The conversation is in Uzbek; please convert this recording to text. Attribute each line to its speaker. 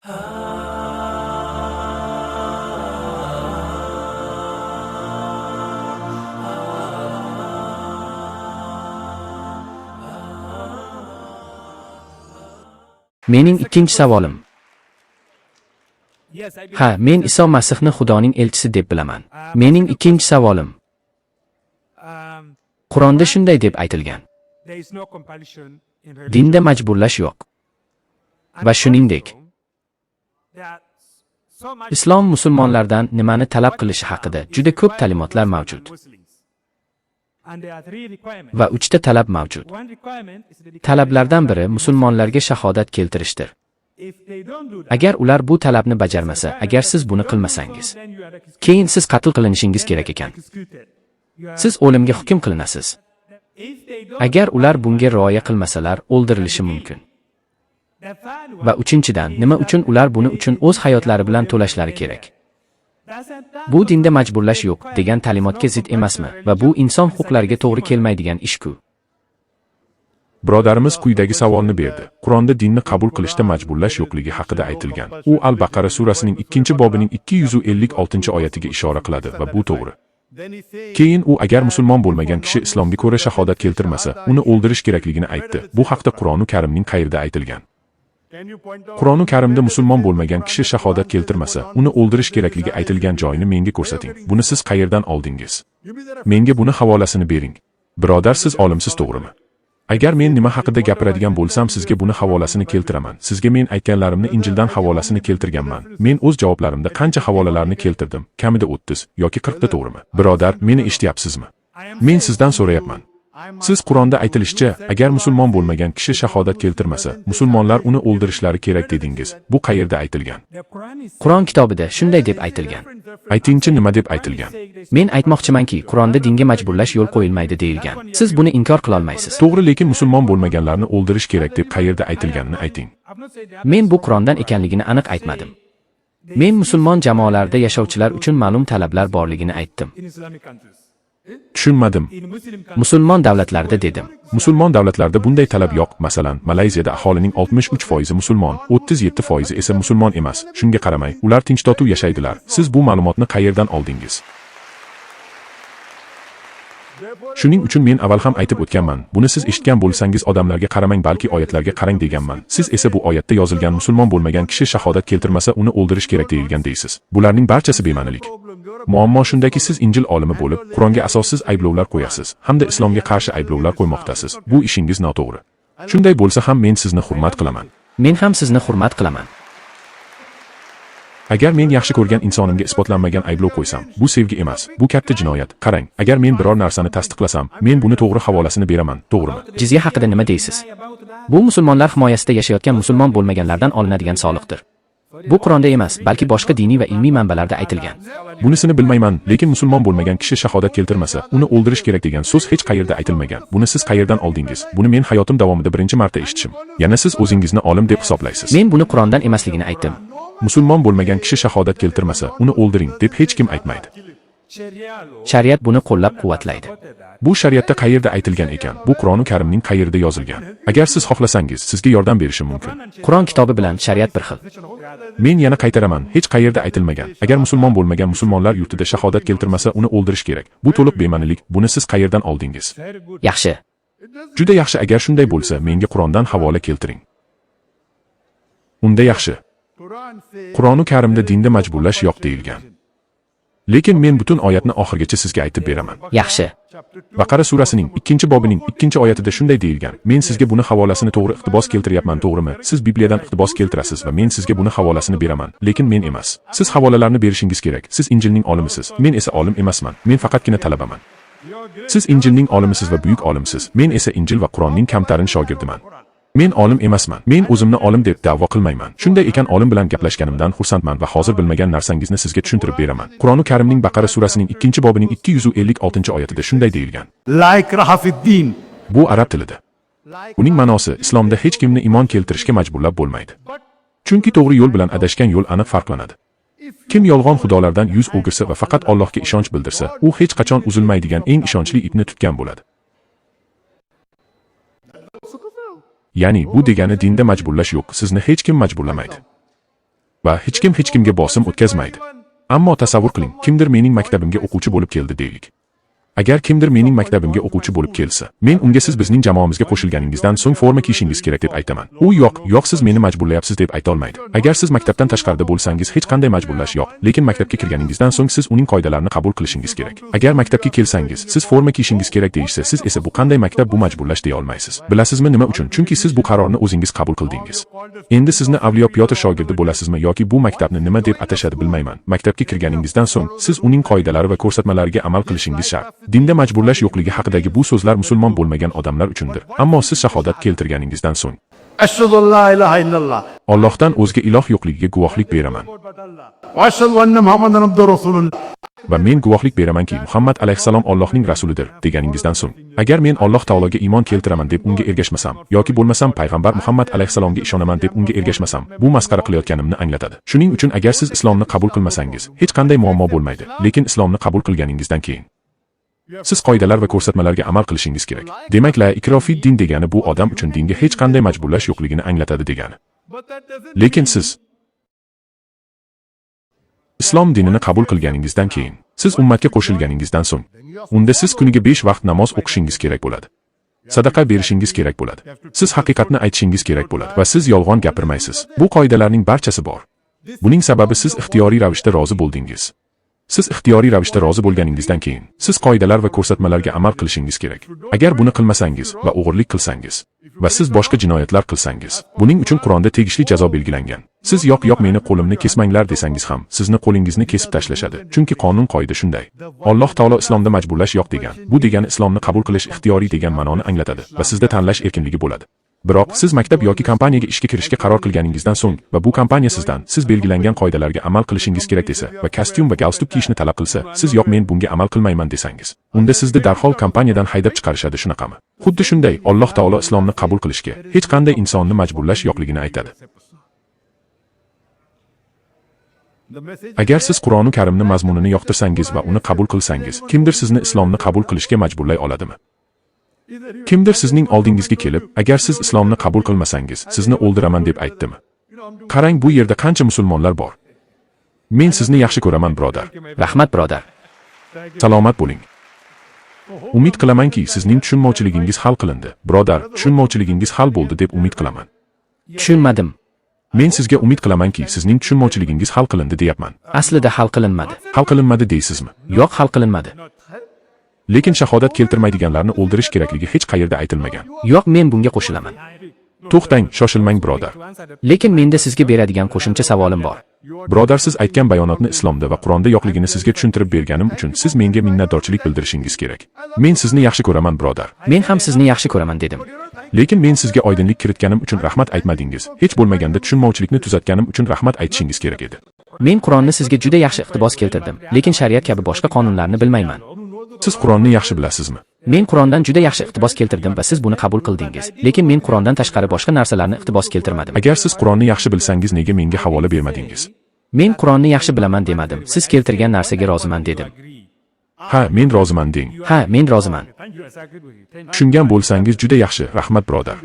Speaker 1: Mening ikkinchi savolim. Ha, men Iso Masihni Xudoning elchisi deb bilaman. Mening ikkinchi savolim. Qur'onda shunday deb aytilgan. Dinda majburlash yo'q. Va shuningdek, Islom musulmonlardan nimani talab qilishi haqida juda ko'p ta'limotlar mavjud. Va 3 ta talab mavjud. Talablardan biri musulmonlarga shahodat keltirishdir. Agar ular bu talabni bajarmasa, agar siz buni qilmasangiz, keyin siz qatl qilinishingiz kerak ekan. Siz o'limga hukm qilinasiz. Agar ular bunga rioya qilmasalar, o'ldirilishi mumkin. Va uchinchidan, nima uchun ular buni uchun o'z hayotlari bilan to'lashlari kerak? Bu dinda majburlash yo'q degan ta'limotga zid emasmi? Va bu inson huquqlariga to'g'ri kelmaydigan ish-ku.
Speaker 2: Birodarimiz quyidagi savolni berdi. Qur'onda dinni qabul qilishda majburlash yo'qligi haqida aytilgan. U Al-Baqara surasining 2-bobining 256-oyatiga ishora qiladi va bu to'g'ri. Keyin u agar musulmon bo'lmagan kishi islomga ko'ra shahodat keltirmasa, uni o'ldirish kerakligini aytdi. Bu haqda Qur'oni Karimning qayerda aytilgan? Qur'oni Karimda musulmon bo'lmagan kishi shahodat keltirmasa, uni o'ldirish kerakligi aytilgan joyini menga ko'rsating. Buni siz qayerdan oldingiz? Menga buni havolasini bering. Birodar, siz olimsiz, to'g'rimi? Agar men nima haqida gapiradigan bo'lsam, sizga buni havolasini keltiraman. Sizga men aytganlarimni Injildan havolasini keltirganman. Men o'z javoblarimda qancha havolalarni keltirdim? Kamida 30 yoki 40 ta, to'g'rimi? Birodar, meni eshityapsizmi? Men sizdan so'rayapman. Siz Qur'onda aytilishicha, agar musulmon bo'lmagan kishi shahodat keltirmasa, musulmonlar uni o'ldirishlari kerak dedingiz. Bu qayerda aytilgan?
Speaker 1: Qur'on kitobida shunday deb aytilgan.
Speaker 2: Aytingchi, nima deb aytilgan?
Speaker 1: Men aytmoqchimanki, Qur'onda dinga majburlash yo'l qo'yilmaydi deyilgan. Siz buni inkor qila olmaysiz.
Speaker 2: To'g'ri, lekin musulmon bo'lmaganlarni o'ldirish kerak deb qayerda aytilganini ayting.
Speaker 1: Men bu Qur'ondan ekanligini aniq aytmadim. Men musulmon jamoalarda yashovchilar uchun ma'lum talablar borligini aytdim.
Speaker 2: Tushunmadim.
Speaker 1: Musulmon davlatlarda dedim.
Speaker 2: Musulmon davlatlarda bunday talab yo'q. Masalan, Malayziyada aholining 63% musulmon, 37% esa musulmon emas. Shunga qaramay, ular tinch-totuv yashaydilar. Siz bu ma'lumotni qayerdan oldingiz? Shuning uchun men avval ham aytib o'tganman. Buni siz eshitgan bo'lsangiz odamlarga qaramang, balki oyatlarga qarang deganman. Siz esa bu oyatda yozilgan musulmon bo'lmagan kishi shahodat keltirmasa, uni o'ldirish kerak deyilgan deysiz. Bularning barchasi bema'nilik. Muammo shundaki, siz Injil olimi bo'lib, Qur'onga asossiz ayblovlar qo'yasiz, hamda islomga qarshi ayblovlar qo'ymoqdasiz. Bu ishingiz noto'g'ri. Shunday bo'lsa ham men sizni hurmat qilaman.
Speaker 1: Men ham sizni hurmat qilaman.
Speaker 2: Agar men yaxshi ko'rgan insonimga isbotlanmagan ayblov qo'ysam, bu sevgi emas, bu katta jinoyat. Qarang, agar men biror narsani tasdiqlasam, men buni to'g'ri havolasini beraman, to'g'rimi?
Speaker 1: Jizya haqida nima deysiz? Bu musulmonlar himoyasida yashayotgan musulmon bo'lmaganlardan olinadigan soliqdir. Bu Qur'onda emas, balki boshqa diniy va ilmiy manbalarda aytilgan.
Speaker 2: Bunisini bilmayman, lekin musulmon bo'lmagan kishi shahodat keltirmasa, uni o'ldirish kerak degan so'z hech qayerda aytilmagan. Buni siz qayerdan oldingiz? Buni men hayotim davomida birinchi marta eshitishim. Yana siz o'zingizni olim deb hisoblaysiz.
Speaker 1: Men buni Qur'ondan emasligini aytdim.
Speaker 2: Musulmon bo'lmagan kishi shahodat keltirmasa, uni o'ldiring deb hech kim aytmaydi.
Speaker 1: Shariat buni qo'llab-quvvatlaydi.
Speaker 2: Bu shariatda qayerda aytilgan ekan? Bu Qur'oni Karimning qayerida yozilgan? Agar siz xohlasangiz, sizga yordam berishim mumkin.
Speaker 1: Qur'on kitobi bilan shariat bir xil.
Speaker 2: Men yana qaytaraman, hech qayerda aytilmagan. Agar musulmon bo'lmagan musulmonlar yurtida shahodat keltirmasa, uni o'ldirish kerak. Bu to'liq bema'nilik. Buni siz qayerdan oldingiz?
Speaker 1: Yaxshi.
Speaker 2: Juda yaxshi. Agar shunday bo'lsa, menga Qur'ondan havola keltiring. Unda yaxshi. Qur'oni Karimda dinda majburlash yo'q deyilgan. Lekin men butun oyatni oxirigacha sizga aytib beraman.
Speaker 1: Yaxshi.
Speaker 2: Baqara surasining 2-bobining 2-oyatida shunday deyilgan. Men sizga buni havolasini to'g'ri iqtibos keltiryapman, to'g'rimi? Siz Bibliyadan iqtibos keltirasiz va men sizga buni havolasini beraman, lekin men emas. Siz havolalarni berishingiz kerak. Siz Injilning olimisiz. Men esa olim emasman. Men faqatgina talabaman. Siz Injilning olimisiz va buyuk olimsiz. Men esa Injil va Qur'onning kamtarin shogirdiman. Men olim emasman. Men o'zimni olim deb da'vo qilmayman. Shunday ekan, olim bilan gaplashganimdan xursandman va hozir bilmagan narsangizni sizga tushuntirib beraman. Qur'oni Karimning Baqara surasining 2-bobining 256-oyatida shunday deyilgan. Bu arab tilida. Uning ma'nosi islomda hech kimni iymon keltirishga majburlab bo'lmaydi. Chunki to'g'ri yo'l bilan adashgan yo'l aniq farqlanadi. Kim yolg'on xudolardan yuz o'girsa va faqat Allohga ishonch bildirsa, u hech qachon uzilmaydigan eng ishonchli ipni tutgan bo'ladi. Ya'ni bu degani dinda majburlash yo'q, sizni hech kim majburlamaydi. va hech kimga bosim o'tkazmaydi. Ammo tasavvur qiling, kimdir mening maktabimga o'quvchi bo'lib keldi deylik. Agar kimdir mening maktabimga o'quvchi bo'lib kelsa, men unga siz bizning jamoamizga qo'shilganingizdan so'ng forma kiyishingiz kerak deb aytaman. U yo'q, siz meni majburlayapsiz deb ayta olmaydi. Agar siz maktabdan tashqarida bo'lsangiz, hech qanday majburlash yo'q, lekin maktabga kirganingizdan so'ng siz uning qoidalarini qabul qilishingiz kerak. Agar maktabga kelsangiz, siz forma kiyishingiz kerak deyishsa, siz esa bu qanday maktab, bu majburlash deya olmaysiz. Bilasizmi nima uchun? Chunki siz bu qarorni o'zingiz qabul qildingiz. Endi sizni Avliyo Pyotr shogirdi bo'lasizmi yoki bu maktabni nima deb atashadi bilmayman. Maktabga kirganingizdan so'ng siz uning qoidalari va ko'rsatmalariga amal qilishingiz shart. Dinda majburlash yo'qligi haqidagi bu so'zlar musulmon bo'lmagan odamlar uchundir. Ammo siz shahodat keltirganingizdan so'ng
Speaker 3: Ashhadu an la ilaha illallah
Speaker 2: Allohdan o'zga iloh yo'qligiga guvohlik beraman
Speaker 3: va ashhadu anna Muhammadan abduhu rasulullah
Speaker 2: va men guvohlik beramanki Muhammad alayhisalom Allohning rasulidir deganingizdan so'ng, agar men Alloh taologa iymon keltiraman deb unga ergashmasam yoki bo'lmasam payg'ambar Muhammad alayhisalomga ishonaman deb unga ergashmasam, bu masxara qilayotganimni anglatadi. Shuning uchun agar siz islomni qabul qilmasangiz, hech qanday muammo bo'lmaydi, lekin islomni qabul qilganingizdan keyin siz qoidalar va ko'rsatmalarga amal qilishingiz kerak. Demak, la ikroha fid din degani bu odam uchun dinga hech qanday majburlash yo'qligini anglatadi degani. Lekin siz islom dinini qabul qilganingizdan keyin, siz ummatga qo'shilganingizdan so'ng, unda siz kuniga 5 vaqt namoz o'qishingiz kerak bo'ladi. Sadaqa berishingiz kerak bo'ladi. Siz haqiqatni aytishingiz kerak bo'ladi va siz yolg'on gapirmaysiz. Bu qoidalarning barchasi bor. Buning sababi siz ixtiyoriy ravishda rozi bo'ldingiz. Siz ixtiyoriy ravishda rozi bo'lganingizdan keyin, siz qoidalar va ko'rsatmalarga amal qilishingiz kerak. Agar buni qilmasangiz va o'g'irlik qilsangiz va siz boshqa jinoyatlar qilsangiz, buning uchun Qur'onda tegishli jazo belgilangan. Siz yo'q, meni qo'limni kesmanglar desangiz ham, sizni qo'lingizni kesib tashlashadi. Chunki qonun qoida shunday. Alloh taolo islomda majburlash yo'q degan. Bu degani islomni qabul qilish ixtiyoriy degan ma'noni anglatadi va sizda tanlash erkinligi bo'ladi. Biroq siz maktab yoki kompaniyaga ishga kirishga qaror qilganingizdan so'ng va bu kompaniya sizdan siz belgilangan qoidalarga amal qilishingiz kerak desa va kostyum va galstuk kiyishni talab qilsa, siz yo'q, men bunga amal qilmayman desangiz, unda sizni darhol kompaniyadan haydab chiqarishadi, shunaqami? Xuddi shunday Alloh taolo islomni qabul qilishga hech qanday insonni majburlash yo'qligini aytadi. Agar siz Qur'oni Karimni mazmunini yoqtirsangiz va uni qabul qilsangiz, kimdir sizni islomni qabul qilishga majburlay oladimi? Kimdir sizning oldingizga kelib, agar siz islomni qabul qilmasangiz, sizni o'ldiraman deb aytdimi? Qarang, bu yerda qancha musulmonlar bor. Men sizni yaxshi ko'raman, birodar.
Speaker 1: Rahmat, birodar.
Speaker 2: Salomat bo'ling. Umid qilamanki, sizning tushunmovchiligingiz hal qilindi. Birodar, tushunmovchiligingiz hal bo'ldi deb umid qilaman.
Speaker 1: Tushunmadim.
Speaker 2: Men sizga umid qilamanki, sizning tushunmovchiligingiz hal qilindi deyapman.
Speaker 1: Aslida hal qilinmadi.
Speaker 2: Hal qilinmadi deysizmi?
Speaker 1: Yo'q, hal qilinmadi.
Speaker 2: Lekin shahodat keltirmaydiganlarni o'ldirish kerakligi hech qayerda aytilmagan.
Speaker 1: Yo'q, men bunga qo'shilaman.
Speaker 2: To'xtang, shoshilmang, birodar.
Speaker 1: Lekin menda sizga beradigan qo'shimcha savolim bor.
Speaker 2: Birodar, siz aytgan bayonotni islomda va Qur'onda yo'qligini sizga tushuntirib berganim uchun siz menga minnatdorchilik bildirishingiz kerak. Men sizni yaxshi ko'raman, birodar.
Speaker 1: Men ham sizni yaxshi ko'raman dedim.
Speaker 2: Lekin men sizga oydinlik kiritganim uchun rahmat aytmadingiz. Hech bo'lmaganda tushunmovchilikni tuzatganim uchun rahmat aytishingiz kerak edi.
Speaker 1: Men Qur'onni sizga juda yaxshi iqtibos keltirdim, lekin shariat kabi boshqa qonunlarni bilmayman.
Speaker 2: Siz Qur'onni yaxshi bilasizmi?
Speaker 1: Men Qur'ondan juda yaxshi iqtibos keltirdim va siz buni qabul qildingiz. Lekin men Qur'ondan tashqari boshqa narsalarni iqtibos keltirmadim.
Speaker 2: Agar siz Qur'onni yaxshi bilsangiz, nega menga havola bermadingiz?
Speaker 1: Men Qur'onni yaxshi bilaman demadim. Siz keltirgan narsaga roziman dedim.
Speaker 2: Ha, men roziman deng.
Speaker 1: Ha, men roziman.
Speaker 2: Tushungan bo'lsangiz juda yaxshi. Rahmat, birodar.